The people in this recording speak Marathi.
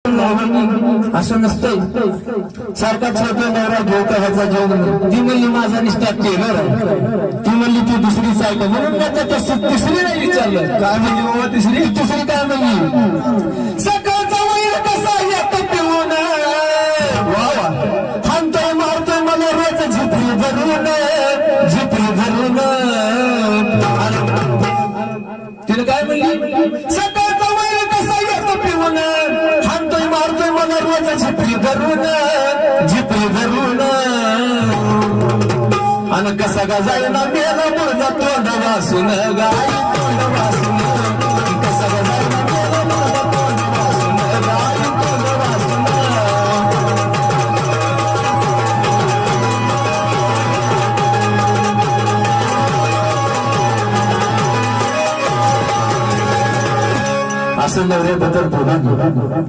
असं नसतंय सारखा छोटा नवरा घेऊ का ह्याचा जेवण ती म्हणली माझा निष्ठा टेलर ती म्हणली ती दुसरीच आहे का म्हणून तिसरी नाही विचारलं काय म्हणली बाबा तिसरी काय म्हणली सकाळचा वैर कसा येतो पिऊन वा वा थांबतोय मारतोय मला रोज झिपरी धरून तिने काय म्हणली सकाळचा वैर कसा येतो पिऊन थांबतोय मारतोय मला रोज झिपरी धरून आणि कसा का जाईना मेला मुलगा तोंड वासून गाई तोंड वासून कसा का जाईना मेला मुलगा तोंड वासून गाई तोंड वासून असं नवऱ्याबद्दल बोला